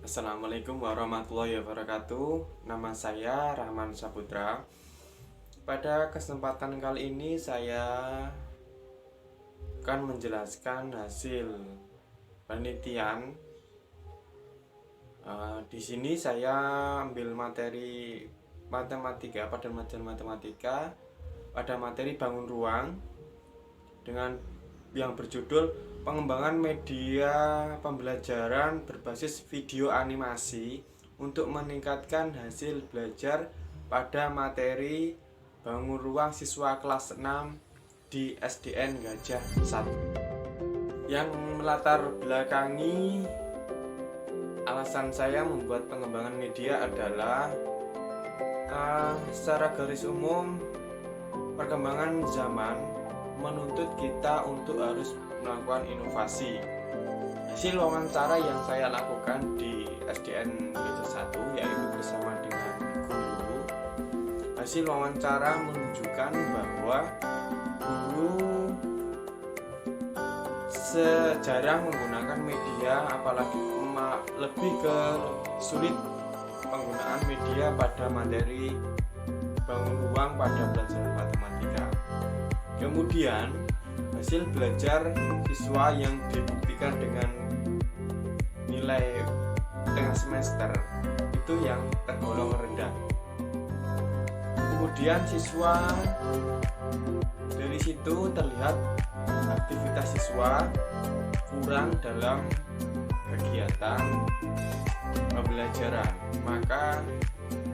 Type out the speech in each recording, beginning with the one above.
Assalamualaikum warahmatullahi wabarakatuh. Nama saya Rahman Saputra. Pada kesempatan kali ini saya akan menjelaskan hasil penelitian. Di sini saya ambil materi matematika pada materi bangun ruang dengan yang berjudul pengembangan media pembelajaran berbasis video animasi untuk meningkatkan hasil belajar pada materi bangun ruang siswa kelas 6 di SDN Gajah 1. Yang melatar belakangi alasan saya membuat pengembangan media adalah secara garis umum perkembangan zaman menuntut kita untuk harus melakukan inovasi. Hasil wawancara yang saya lakukan di SDN Gajah 1 yaitu bersama dengan guru. Hasil wawancara menunjukkan bahwa guru sejarah menggunakan media, apalagi lebih ke sulit penggunaan media pada materi bangun ruang pada pelajaran matematika. Kemudian hasil belajar siswa yang dibuktikan dengan nilai tengah semester itu yang tergolong rendah. Kemudian siswa dari situ terlihat aktivitas siswa kurang dalam kegiatan pembelajaran. Maka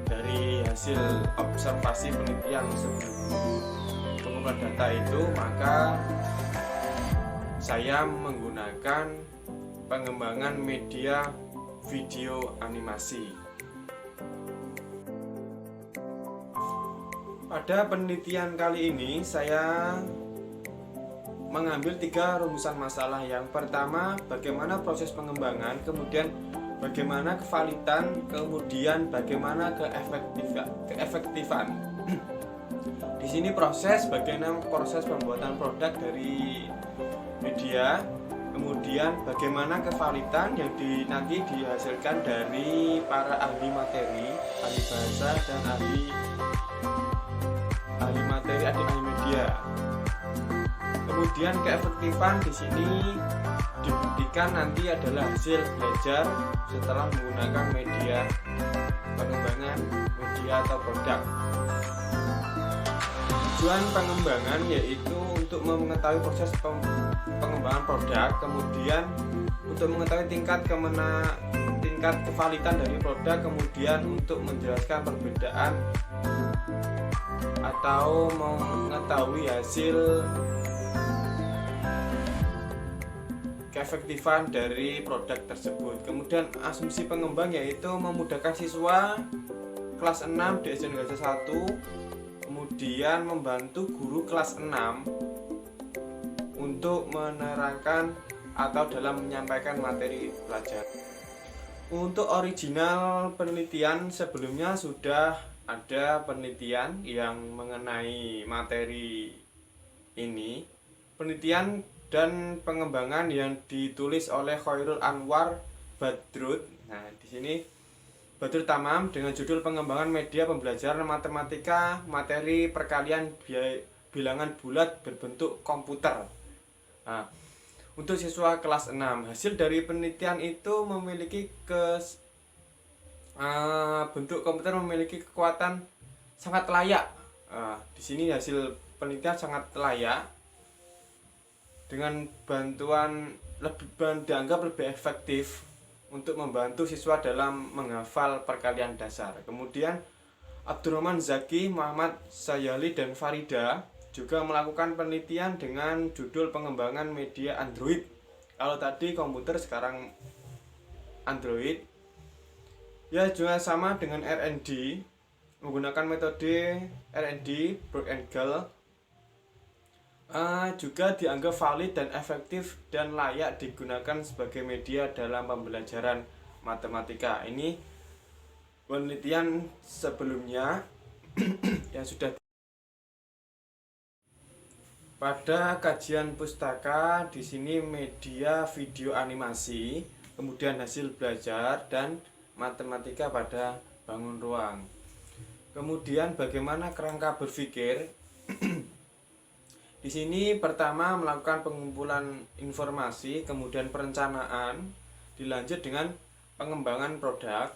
dari hasil observasi penelitian sebelum pengumpulan data itu, maka saya menggunakan pengembangan media video animasi. Pada penelitian kali ini saya mengambil 3 rumusan masalah. Yang pertama, bagaimana proses pengembangan, kemudian bagaimana kevalidan, kemudian bagaimana keefektifan. Di sini bagaimana proses pembuatan produk dari media, kemudian bagaimana kevalidan yang nanti dihasilkan dari para ahli materi, ahli bahasa dan ahli materi, ahli media. Kemudian keefektifan di sini dibuktikan nanti adalah hasil belajar setelah menggunakan media, pengembangan media atau produk. Tujuan pengembangan yaitu untuk mengetahui proses pengembangan produk, kemudian untuk mengetahui tingkat kevalidan dari produk, kemudian untuk menjelaskan perbedaan atau mengetahui hasil keefektifan dari produk tersebut. Kemudian asumsi pengembang yaitu memudahkan siswa kelas 6 di SDN Gajah 1, kemudian membantu guru kelas 6 untuk menerangkan atau dalam menyampaikan materi pelajaran. Untuk original penelitian sebelumnya sudah ada penelitian yang mengenai materi ini. Penelitian dan pengembangan yang ditulis oleh Khairul Anwar Badrut. Nah, di sini Badrut Tamam dengan judul pengembangan media pembelajaran matematika materi perkalian bilangan bulat berbentuk komputer. Nah, untuk siswa kelas 6, hasil dari penelitian itu memiliki bentuk komputer memiliki kekuatan sangat layak. Di sini hasil penelitian sangat layak dengan bantuan dianggap lebih efektif untuk membantu siswa dalam menghafal perkalian dasar. Kemudian Abdurrahman Zaki, Muhammad Sayali dan Farida juga melakukan penelitian dengan judul pengembangan media Android. Kalau tadi komputer, sekarang Android. Ya, juga sama dengan R&D, menggunakan metode R&D Brook-Engel. Juga dianggap valid dan efektif dan layak digunakan sebagai media dalam pembelajaran matematika. Ini penelitian sebelumnya yang sudah Pada kajian pustaka di sini media video animasi, kemudian hasil belajar dan matematika pada bangun ruang. Kemudian bagaimana kerangka berpikir? Di sini pertama melakukan pengumpulan informasi, kemudian perencanaan, dilanjut dengan pengembangan produk,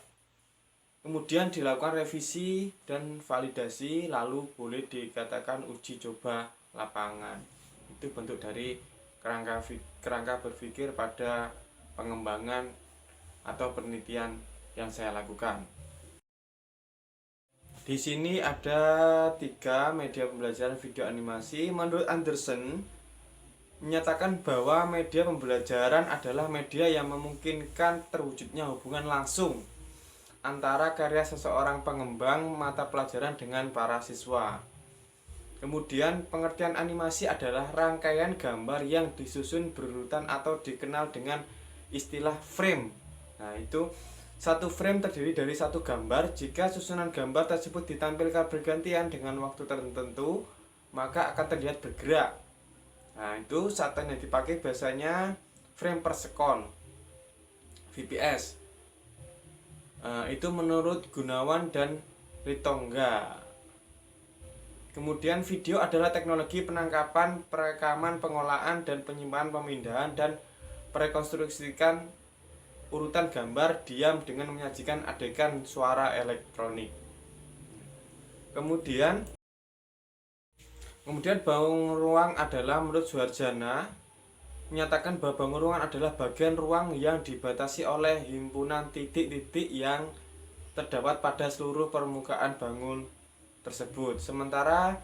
kemudian dilakukan revisi dan validasi, lalu boleh dikatakan uji coba lapangan. Itu bentuk dari kerangka berpikir pada pengembangan atau penelitian yang saya lakukan. Di sini ada 3 media pembelajaran video animasi. Menurut Anderson menyatakan bahwa media pembelajaran adalah media yang memungkinkan terwujudnya hubungan langsung antara karya seseorang pengembang mata pelajaran dengan para siswa. Kemudian pengertian animasi adalah rangkaian gambar yang disusun berurutan atau dikenal dengan istilah frame. Nah, itu satu frame terdiri dari satu gambar. Jika susunan gambar tersebut ditampilkan bergantian dengan waktu tertentu, maka akan terlihat bergerak. Nah, itu satuan yang dipakai biasanya frame per second, VPS. Itu menurut Gunawan dan Ritonga. Kemudian video adalah teknologi penangkapan, perekaman, pengolahan, dan penyimpanan, pemindahan, dan merekonstruksikan urutan gambar diam dengan menyajikan adegan suara elektronik. Kemudian bangun ruang adalah menurut Suharjana menyatakan bahwa bangun ruang adalah bagian ruang yang dibatasi oleh himpunan titik-titik yang terdapat pada seluruh permukaan bangun tersebut. Sementara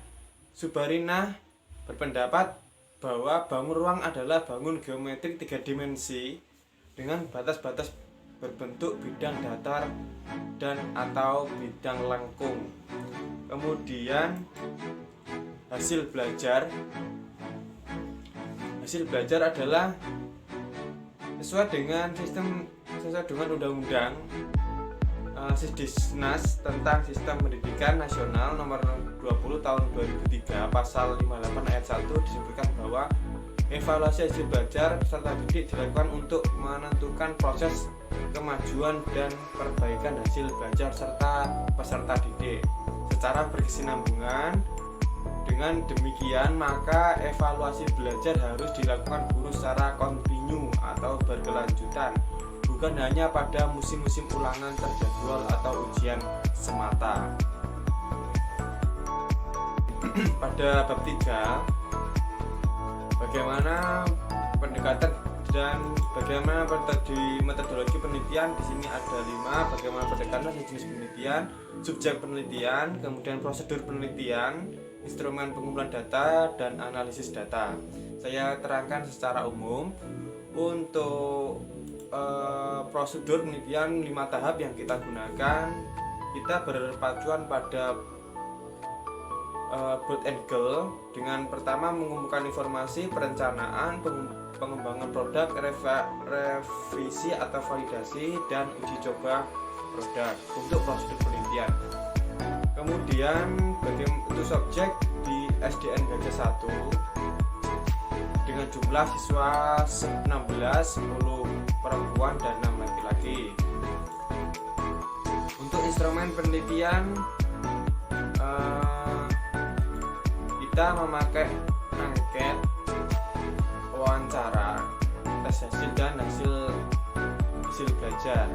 Subarina berpendapat bahwa bangun ruang adalah bangun geometrik 3 dimensi dengan batas-batas berbentuk bidang datar dan atau bidang lengkung. Kemudian hasil belajar adalah sesuai dengan undang-undang Sisdiknas tentang Sistem Pendidikan Nasional nomor 20 tahun 2003 pasal 58 ayat 1 disebutkan bahwa evaluasi hasil belajar peserta didik dilakukan untuk menentukan proses kemajuan dan perbaikan hasil belajar serta peserta didik secara berkesinambungan. Dengan demikian, maka evaluasi belajar harus dilakukan guru secara kontinu atau berkelanjutan, bukan hanya pada musim-musim ulangan terjadwal atau ujian semata. Pada bab 3, bagaimana pendekatan dan bagaimana metodologi penelitian. Di sini ada 5. Bagaimana pendekatan jenis penelitian, subjek penelitian, kemudian prosedur penelitian, instrumen pengumpulan data, dan analisis data. Saya terangkan secara umum. Untuk prosedur penelitian 5 tahap yang kita gunakan, kita berpacuan pada broad angle dengan pertama mengumpulkan informasi, perencanaan, pengembangan produk, revisi atau validasi, dan uji coba produk untuk prosedur penelitian. Kemudian untuk subjek di SDN Gajah 1 dengan jumlah siswa 16, 10 perempuan dan 6 laki-laki. Untuk instrumen penelitian kita memakai angket, wawancara, tes hasil, dan hasil belajar.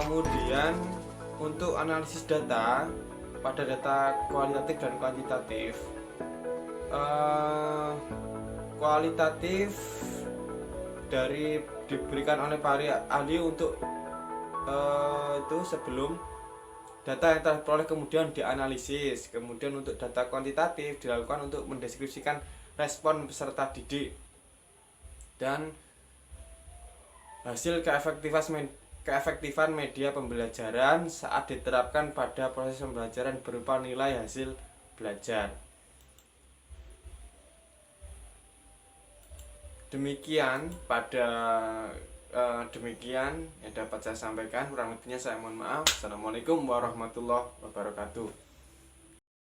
Kemudian untuk analisis data pada data kualitatif dan kuantitatif. Kualitatif diberikan oleh para ahli untuk itu sebelum data yang telah diperoleh kemudian dianalisis. Kemudian untuk data kuantitatif dilakukan untuk mendeskripsikan respon peserta didik dan hasil keefektifan media pembelajaran saat diterapkan pada proses pembelajaran berupa nilai hasil belajar. Demikian yang dapat saya sampaikan. Kurang lebihnya saya mohon maaf. Assalamualaikum warahmatullahi wabarakatuh.